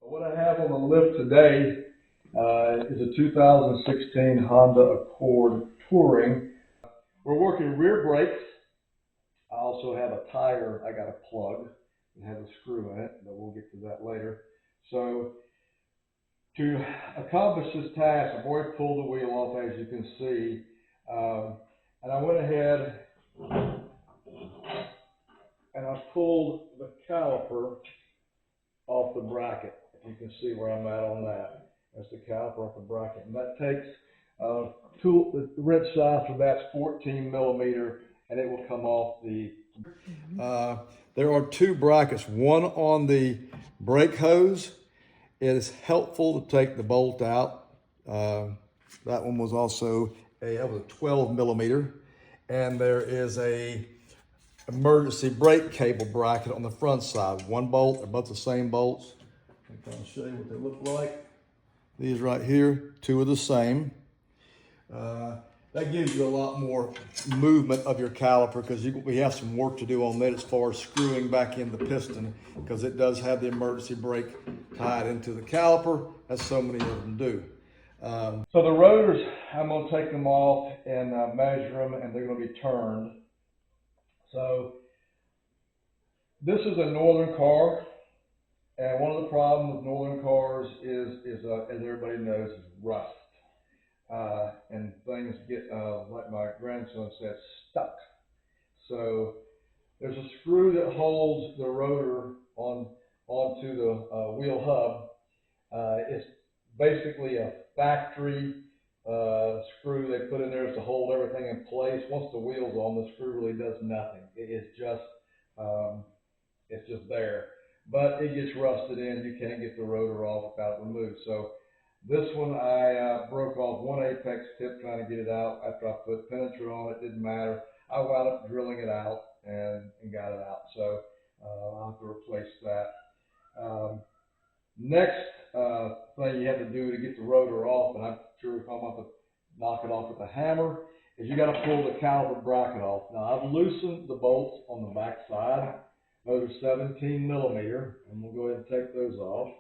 What I have on the lift today is a 2016 Honda Accord Touring. We're working rear brakes. I also have a tire I got to plug. It has a screw in it, but we'll get to that later. So to accomplish this task, I've already pulled the wheel off, as you can see, and I went ahead and I pulled the caliper off the bracket. You can see where I'm at on that. That's the caliper off the bracket, and that takes the wrench size for that's 14 millimeter, and it will come off the. There are two brackets, one on the brake hose. It is helpful to take the bolt out. That one was also that was a 12 millimeter, and there is a emergency brake cable bracket on the front side. One bolt, they're both the same bolts. I'll show you what they look like. These right here, two are the same. That gives you a lot more movement of your caliper, because we have some work to do on that as far as screwing back in the piston, because it does have the emergency brake tied into the caliper, as so many of them do. So the rotors, I'm going to take them off and measure them, and they're going to be turned. So this is a Northern car, and one of the problems with Northern cars is as everybody knows, is rust. And things get, like my grandson said, stuck. So there's a screw that holds the rotor onto the wheel hub. It's basically a factory screw they put in there to hold everything in place. Once the wheel's on, the screw really does nothing. It's just there. But it gets rusted in. You can't get the rotor off without it removed. So this one I broke off one apex tip trying to get it out. After I put penetrator on it, didn't matter. I wound up drilling it out and got it out. So I'll have to replace that. Next thing you have to do to get the rotor off, and I'm sure if I'm going to knock it off with a hammer, is you got to pull the caliper bracket off. Now I've loosened the bolts on the back side. Those are 17 millimeter, and we'll go ahead and take those off.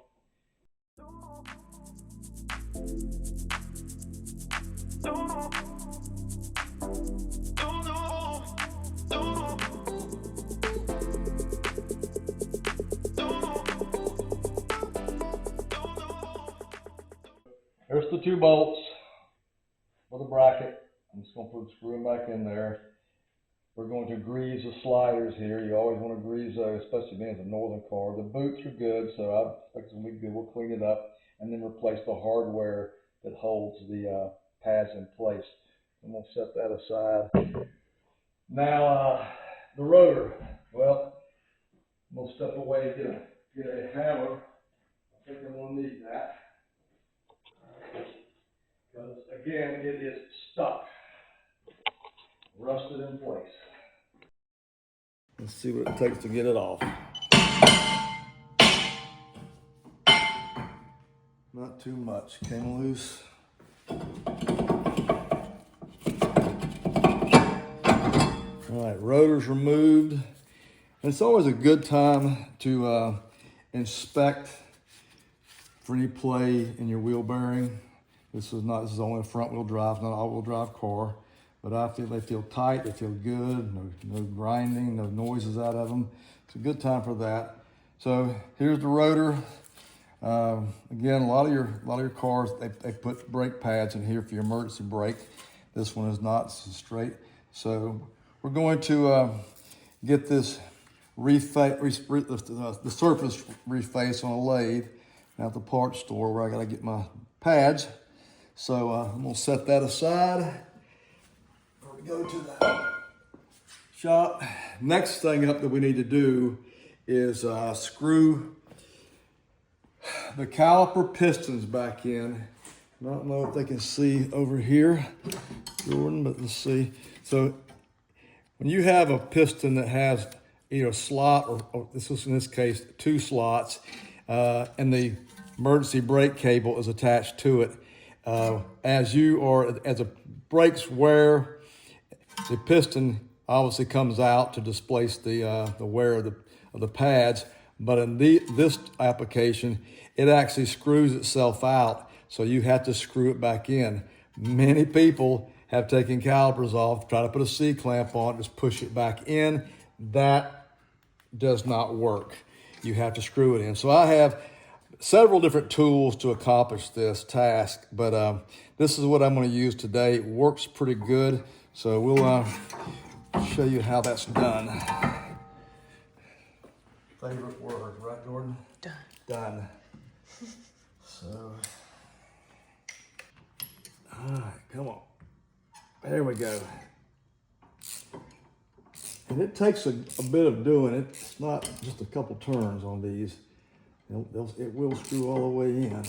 There's the two bolts for the bracket. I'm just going to put the screw back in there. We're going to grease the sliders here. You always want to grease those, especially being a Northern car. The boots are good, so I expect them to be good. We'll clean it up and then replace the hardware that holds the pads in place. I'm going to set that aside. Now, the rotor. Well, I'm going to step away and get a hammer. I think I'm going to need that. Because, again, it is stuck, rusted in place. Let's see what it takes to get it off. Not too much. Came loose. All right, rotor's removed. And it's always a good time to inspect for any play in your wheel bearing. This is only a front wheel drive, not an all wheel drive car. But they feel tight, they feel good, no grinding, no noises out of them. It's a good time for that. So here's the rotor. Again, a lot of your cars, they put brake pads in here for your emergency brake. This one is not straight. So we're going to get this the surface reface on a lathe at the parts store where I gotta get my pads. So I'm gonna set that aside. Go to the shop. Next thing up that we need to do is screw the caliper pistons back in. I don't know if they can see over here, Jordan, but let's see. So when you have a piston that has either a slot or this is in this case 2 slots, and the emergency brake cable is attached to it, as the brakes wear, the piston obviously comes out to displace the wear of the pads. But in this application, it actually screws itself out, so you have to screw it back in. Many people have taken calipers off, try to put a C-clamp on it, just push it back in. That does not work. You have to screw it in. So I have several different tools to accomplish this task, but this is what I'm going to use today. It works pretty good, so we'll show you how that's done. Favorite word, right, Jordan? Done. Done. So, all right, come on. There we go. And it takes a bit of doing it. It's not just a couple turns on these. It will screw all the way in.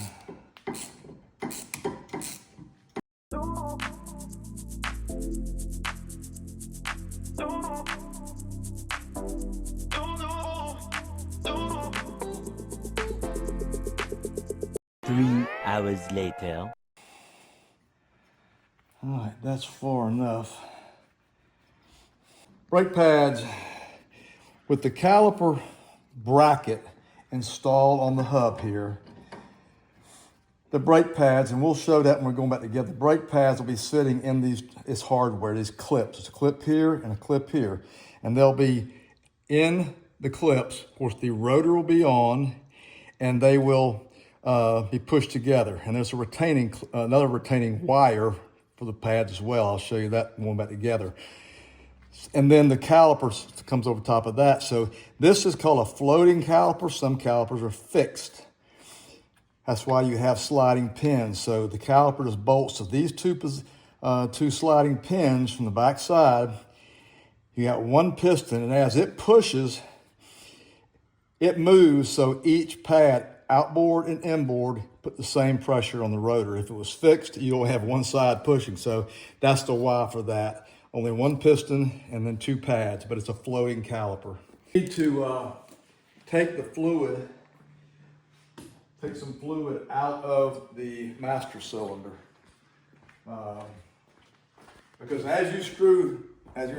Three hours later. All right, that's far enough. Brake pads with the caliper bracket installed on the hub here. The brake pads, and we'll show that when we're going back together, the brake pads will be sitting in this hardware, these clips. It's a clip here and a clip here. And they'll be in the clips. Of course, the rotor will be on, and they will be pushed together. And there's another retaining wire for the pads as well. I'll show you that when we're back together. And then the caliper comes over top of that. So this is called a floating caliper. Some calipers are fixed. That's why you have sliding pins. So the caliper just bolts to these two sliding pins from the back side. You got one piston, and as it pushes, it moves so each pad, outboard and inboard, put the same pressure on the rotor. If it was fixed, you only have one side pushing. So that's the why for that. Only one piston and then two pads, but it's a floating caliper. You need to take some fluid out of the master cylinder. Because as you're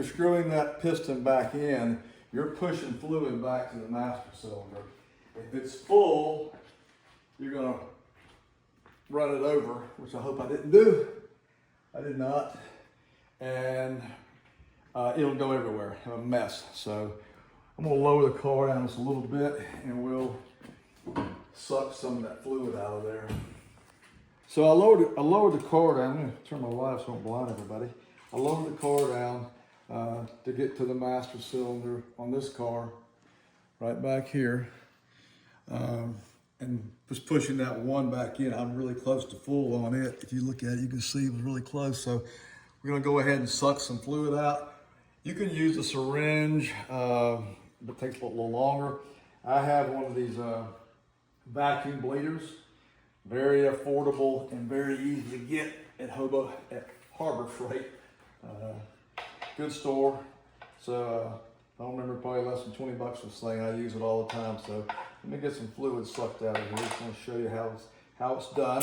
screwing that piston back in, you're pushing fluid back to the master cylinder. If it's full, you're gonna run it over, which I hope I didn't do. I did not. And it'll go everywhere, have a mess. So I'm gonna lower the car down just a little bit, and we'll suck some of that fluid out of there. So I lowered the car down. I'm gonna turn my light so I don't blind everybody. I lowered the car down to get to the master cylinder on this car, right back here. And was pushing that one back in. I'm really close to full on it. If you look at it, you can see it was really close. So we're gonna go ahead and suck some fluid out. You can use a syringe, but it takes a little longer. I have one of these vacuum bleeders, very affordable and very easy to get at Harbor Freight. Good store. So I don't remember, probably less than 20 bucks for this thing. I use it all the time. So let me get some fluid sucked out of here. I just want to show you how it's done.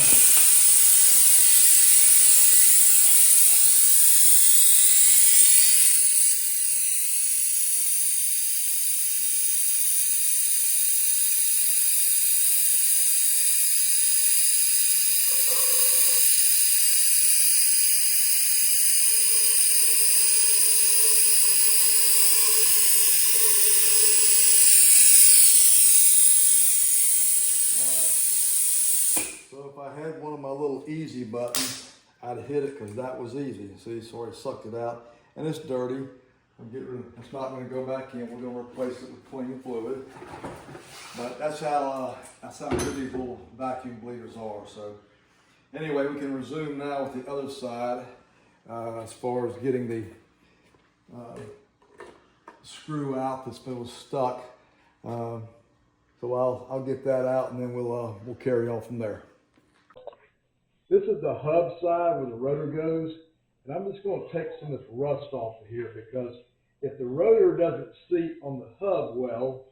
So if I had one of my little easy buttons, I'd hit it because that was easy. See, so I sucked it out, and it's dirty. It's not going to go back in. We're going to replace it with clean fluid. But that's how good these little vacuum bleeders are. So anyway, we can resume now with the other side as far as getting the screw out that's been stuck. So I'll get that out, and then we'll carry on from there. This is the hub side where the rotor goes, and I'm just going to take some of this rust off of here, because if the rotor doesn't seat on the hub well,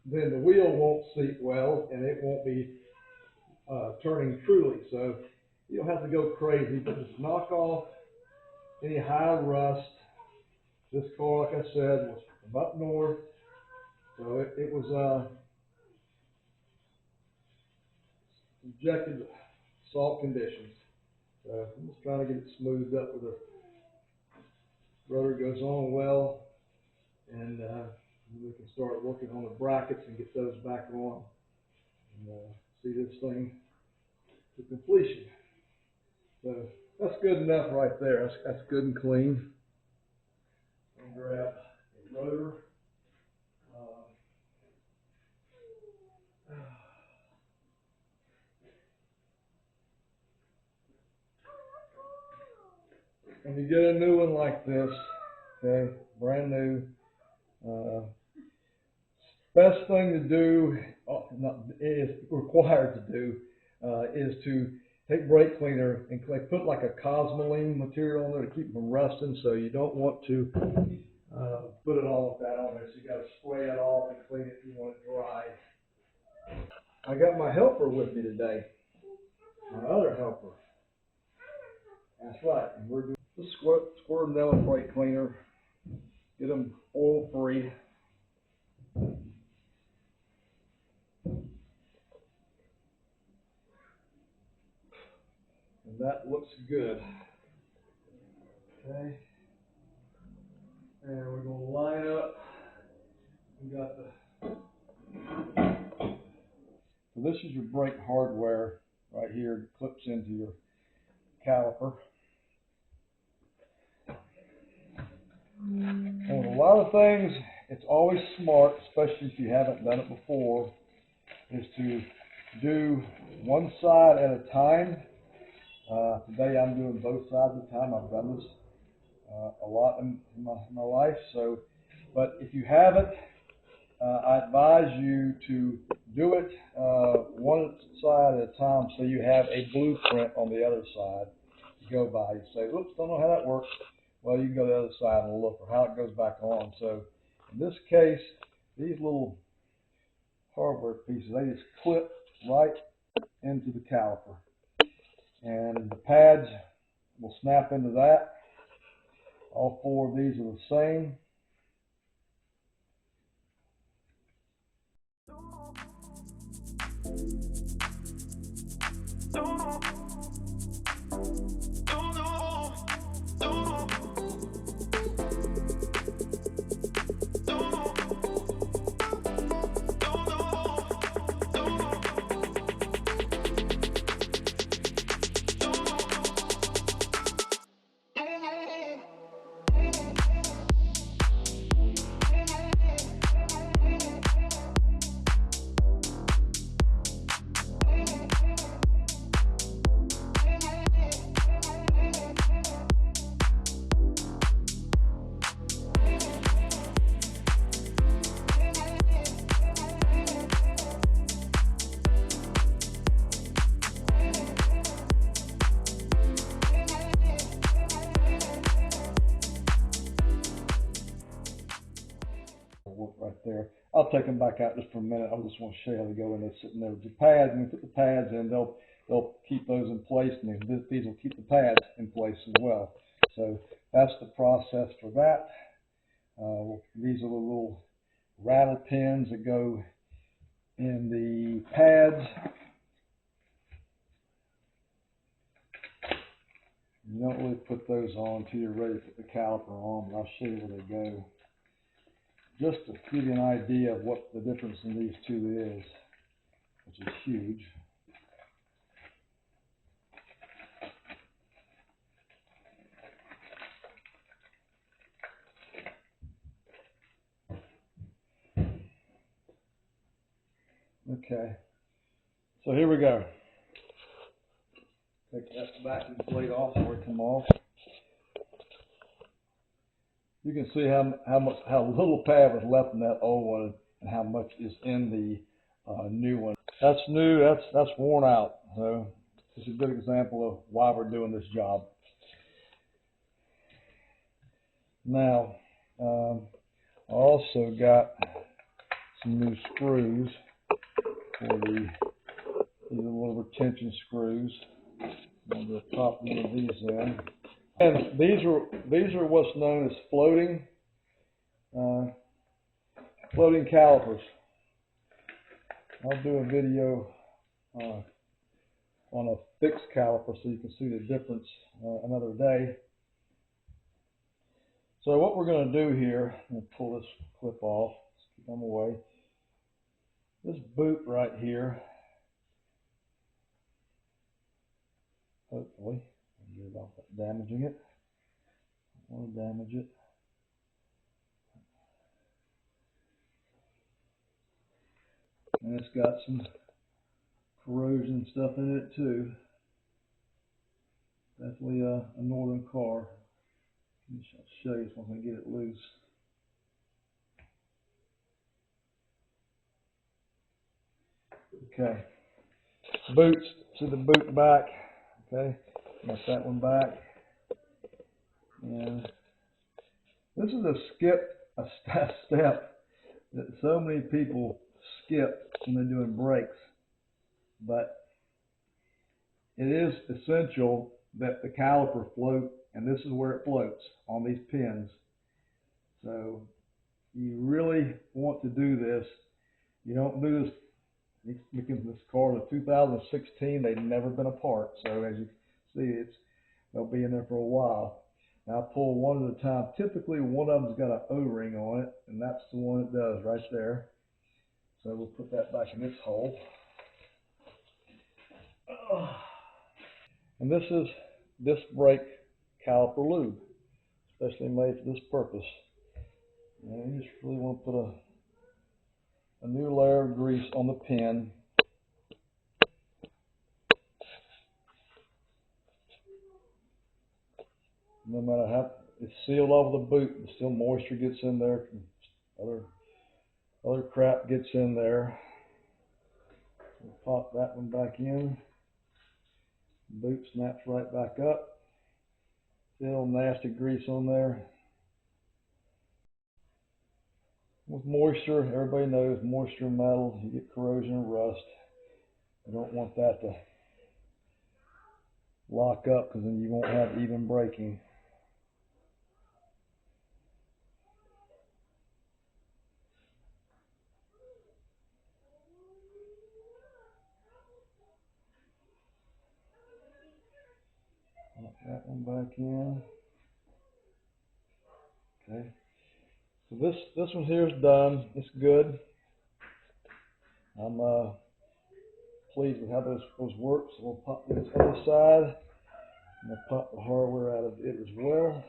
then the wheel won't seat well, and it won't be turning truly. So you don't have to go crazy, but just knock off any high rust This car, like I said, was from up north, so it was subjected to salt conditions. So I'm just trying to get it smoothed up where the rotor goes on well, and we can start working on the brackets and get those back on, and see this thing to completion. So that's good enough right there. That's good and clean. I'll grab a rotor. When you get a new one like this, okay, brand new, best thing to do, is required to do, is to take brake cleaner and put like a cosmoline material on there to keep them from rusting. So you don't want to put it all of that on there. So you got to spray it off and clean it if you want it dry. I got my helper with me today, my other helper. That's right, and we're doing just squirt them down with brake cleaner, get them oil free. And that looks good. Okay. And we're going to line up. We got so this is your brake hardware right here. It clips into your caliper. And with a lot of things, it's always smart, especially if you haven't done it before, is to do one side at a time. Today I'm doing both sides at a time. I've done this a lot in my life. So, but if you haven't, I advise you to do it one side at a time, so you have a blueprint on the other side to go by. You say, oops, don't know how that works. Well, you can go to the other side and look, or how it goes back on. So in this case, these little hardware pieces, they just clip right into the caliper. And the pads will snap into that. All four of these are the same. Work right there. I'll take them back out just for a minute. I just want to show you how they go in there, sitting there with the pads. And we put the pads in, they'll keep those in place, and these will keep the pads in place as well. So that's the process for that. These are the little rattle pins that go in the pads. You don't really put those on until you're ready to put the caliper on, but I'll show you where they go. Just to give you an idea of what the difference in these two is, which is huge. Okay, so here we go. Take that backing plate off before it come off. You can see how little pad was left in that old one and how much is in the new one. That's new. That's worn out. So it's a good example of why we're doing this job. Now, I also got some new screws for these are little retention screws. I'm going to pop one of these in. And these are what's known as floating floating calipers. I'll do a video on a fixed caliper so you can see the difference another day. So what we're going to do here, I'm going to pull this clip off, keep them away. This boot right here, hopefully, without damaging it. I don't want to damage it. And it's got some corrosion stuff in it too. Definitely a northern car. I'll show you once I get it loose. Okay. Boots, see the boot back. Okay. Got that one back. And this is a step that so many people skip when they're doing brakes. But it is essential that the caliper float, and this is where it floats, on these pins. So you really want to do this. You don't do this, because this car is a 2016, they've never been apart. So as you see, they'll be in there for a while. Now I pull one at a time. Typically one of them's got an O-ring on it, and that's the one it does right there. So we'll put that back in its hole. And this is disc brake caliper lube, especially made for this purpose. And you just really want to put a new layer of grease on the pin. No matter how it's sealed off the boot, but still moisture gets in there. Other crap gets in there. We'll pop that one back in. Boot snaps right back up. Still nasty grease on there. With moisture, everybody knows moisture in metal, you get corrosion and rust. You don't want that to lock up, because then you won't have even braking. Pop that one back in. Okay. So this one here is done. It's good. I'm pleased with how those work. So we'll pop this other side, and we'll pop the hardware out of it as well.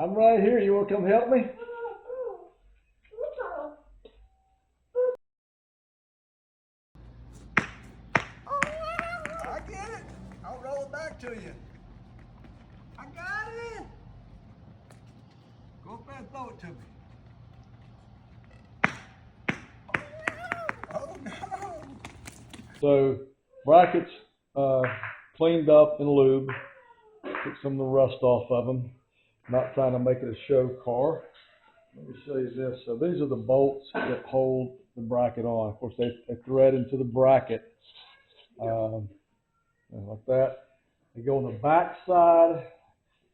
I'm right here. You want to come help me? I get it. I'll roll it back to you. I got it. Go up there and throw it to me. Oh no. So brackets cleaned up and lubed. Took some of the rust off of them. Not trying to make it a show car. Let me show you this. So these are the bolts that hold the bracket on. Of course, they thread into the bracket like that. They go on the back side.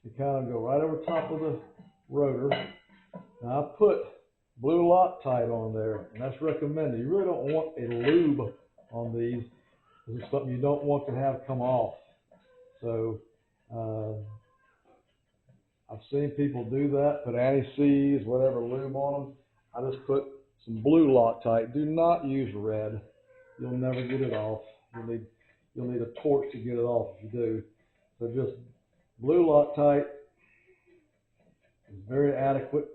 They kind of go right over top of the rotor. Now I put blue Loctite on there, and that's recommended. You really don't want a lube on these. This is something you don't want to have come off. So I've seen people do that, put anti-seize, whatever lube on them. I just put some blue Loctite. Do not use red. You'll never get it off. You'll need a torch to get it off if you do. So just blue Loctite is very adequate.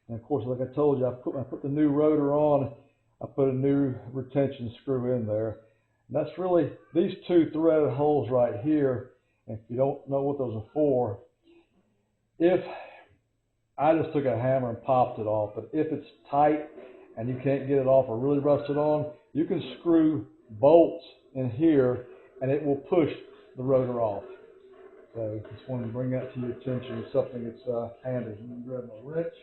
And of course, like I told you, I put the new rotor on. I put a new retention screw in there. And that's really these two threaded holes right here. If you don't know what those are for, if I just took a hammer and popped it off, but if it's tight and you can't get it off or really rusted on, you can screw bolts in here and it will push the rotor off. So just wanted to bring that to your attention. It's something that's handy. Let me grab my wrench.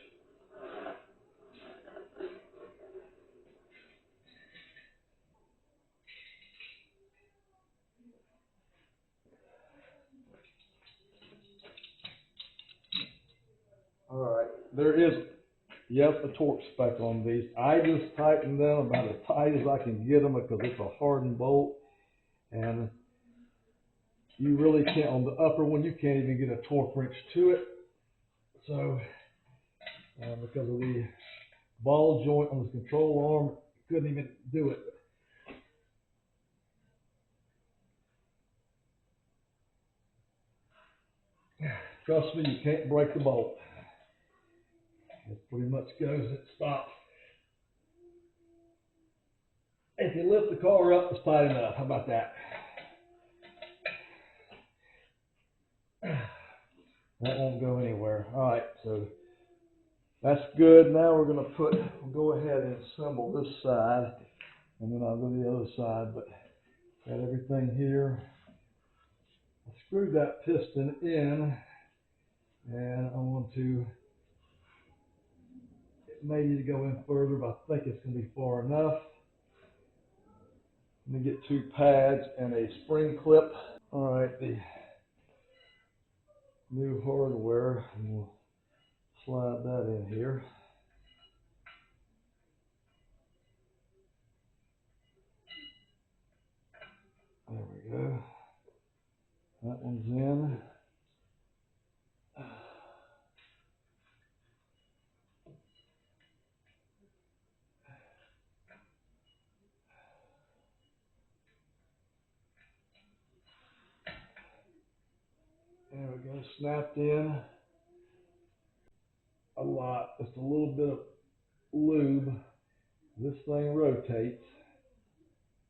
All right, there is, yep, a torque spec on these. I just tighten them about as tight as I can get them because it's a hardened bolt, and you really can't, on the upper one, you can't even get a torque wrench to it. So, because of the ball joint on the control arm, couldn't even do it. Trust me, you can't break the bolt. It pretty much goes and it stops. If you lift the car up, it's tight enough. How about that? That won't go anywhere. All right, so that's good. Now we'll go ahead and assemble this side, and then I'll go to the other side. But got everything here. I screwed that piston in, and I want to. It may need to go in further, but I think it's going to be far enough. Let me get 2 pads and a spring clip. All right, the new hardware, and we'll slide that in here. There we go. That one's in. There we go, snapped in. A lot, just a little bit of lube. This thing rotates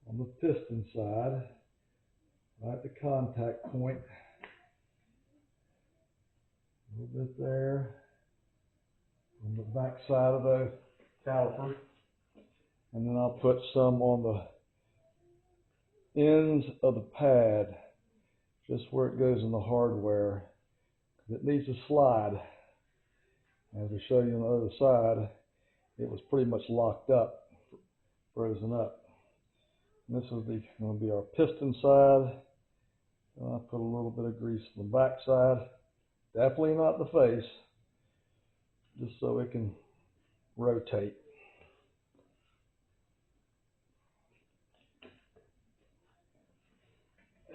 on the piston side, right at the contact point. A little bit there on the back side of the caliper. And then I'll put some on the ends of the pad, just where it goes in the hardware. It needs to slide. As I show you on the other side, it was pretty much locked up, frozen up. And this is going to be our piston side. And I'll put a little bit of grease on the back side. Definitely not the face, just so it can rotate.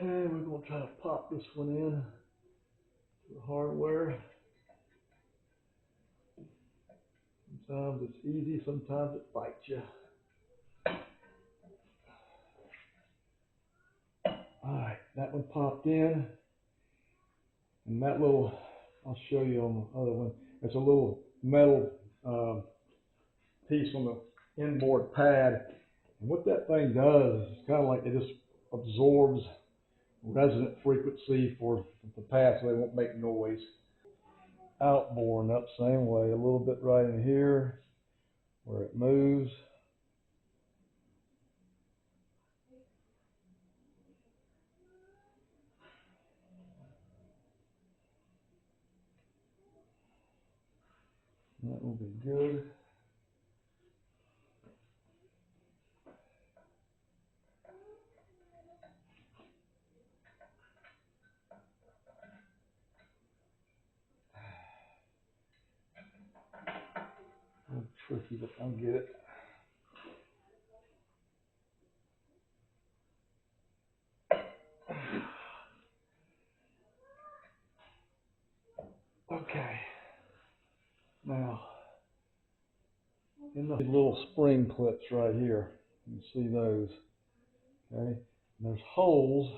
And we're going to try to pop this one in to the hardware. Sometimes it's easy, sometimes it bites you. Alright, that one popped in. And that little, I'll show you on the other one, it's a little metal piece on the inboard pad. And what that thing does is kind of like it just absorbs resonant frequency for the pad so they won't make noise. Outboard up same way, a little bit right in here where it moves. That will be good. A little tricky, but I'll get it. Okay. Now, in the little spring clips right here, you can see those. Okay. And there's holes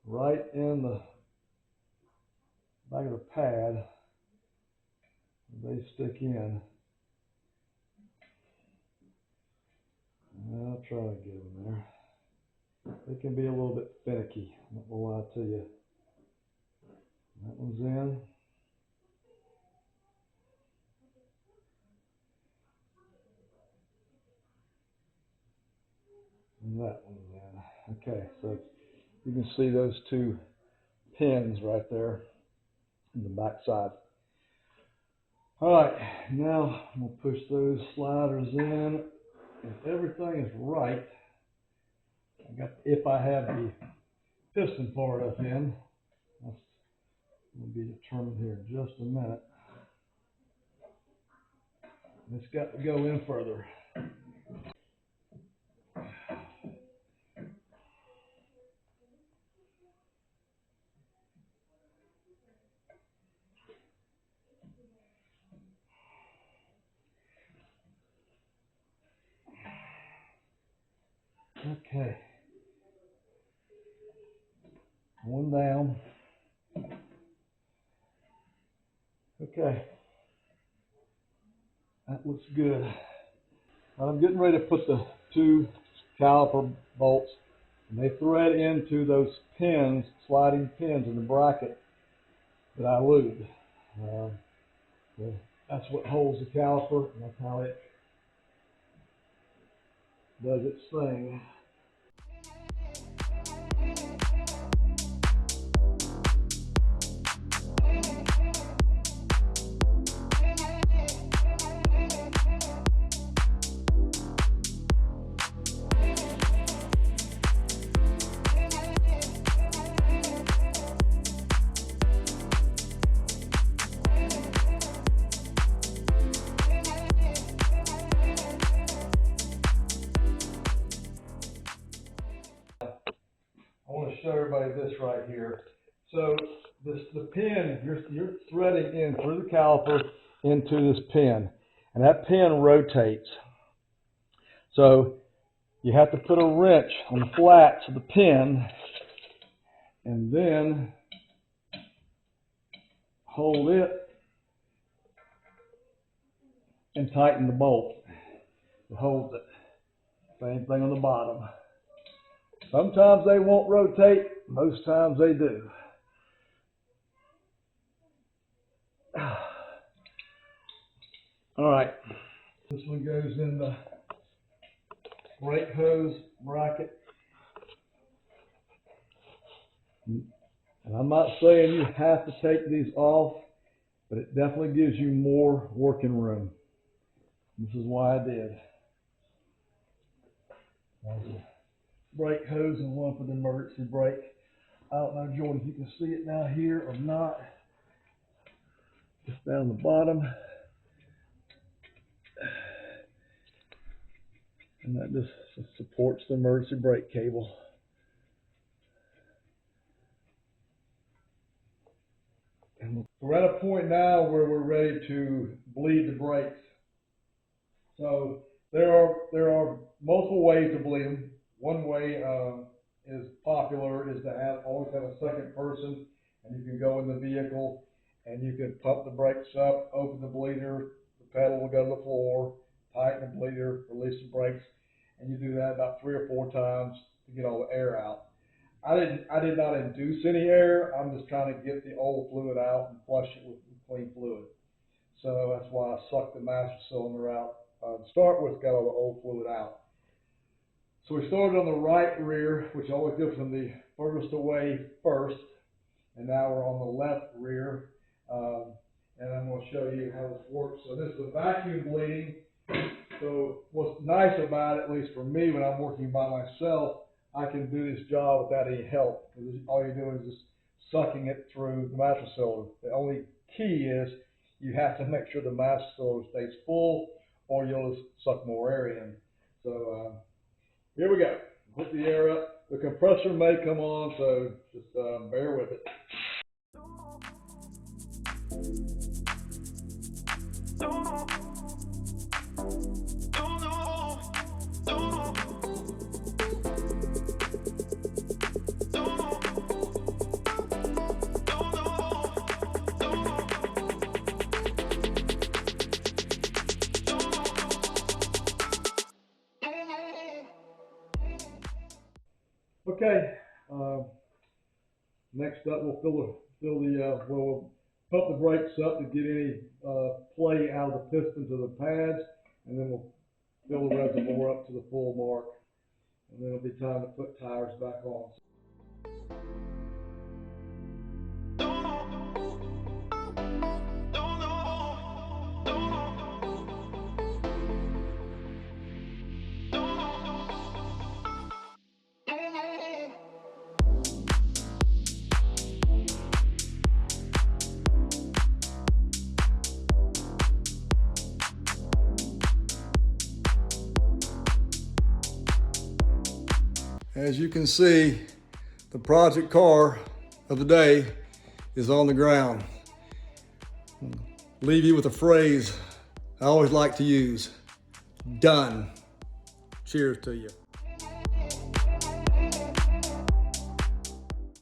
right in the back of the pad. They stick in. And I'll try to get them there. They can be a little bit finicky, I'm not gonna lie to you. That one's in. And that one's in. Okay, so you can see those two pins right there in the back side. All right, now I'm gonna push those sliders in. If everything is right, if I have the piston far enough in, that's going to be determined here in just a minute. It's got to go in further. Okay. One down. Okay. That looks good. I'm getting ready to put the two caliper bolts, and they thread into those pins, sliding pins in the bracket that I lubed. So that's what holds the caliper, and that's how it does its thing. I want to show everybody this right here. So the pin, you're threading in through the caliper into this pin, and that pin rotates. So you have to put a wrench on the flats of the pin, and then hold it and tighten the bolt. It holds it. Same thing on the bottom. Sometimes they won't rotate, most times they do. All right, this one goes in the brake hose bracket. And I'm not saying you have to take these off, but it definitely gives you more working room. This is why I did. There's a brake hose and one for the emergency brake. I don't know, Jordan, if you can see it now here or not. Just down the bottom. And that just supports the emergency brake cable. And we're at a point now where we're ready to bleed the brakes. So there are multiple ways to bleed them. One way is popular is to always have a second person, and you can go in the vehicle and you can pump the brakes up, open the bleeder, the pedal will go to the floor, tighten the bleeder, release the brakes, and you do that about 3 or 4 times to get all the air out. I did not induce any air. I'm just trying to get the old fluid out and flush it with clean fluid. So that's why I sucked the master cylinder out. To start with, got all the old fluid out. So we started on the right rear, which I always do from the furthest away first, and now we're on the left rear, and I'm going to show you how this works. So this is a vacuum bleeding. So what's nice about it, at least for me, when I'm working by myself, I can do this job without any help, because all you're doing is just sucking it through the master cylinder. The only key is you have to make sure the master cylinder stays full, or you'll just suck more air in. So here we go. Put the air up. The compressor may come on, so just bear with it. Okay, next up we'll we'll pump the brakes up to get any play out of the piston to the pads, and then we'll fill the reservoir up to the full mark, and then it'll be time to put tires back on. As you can see, the project car of the day is on the ground. Leave you with a phrase I always like to use: done. Cheers to you.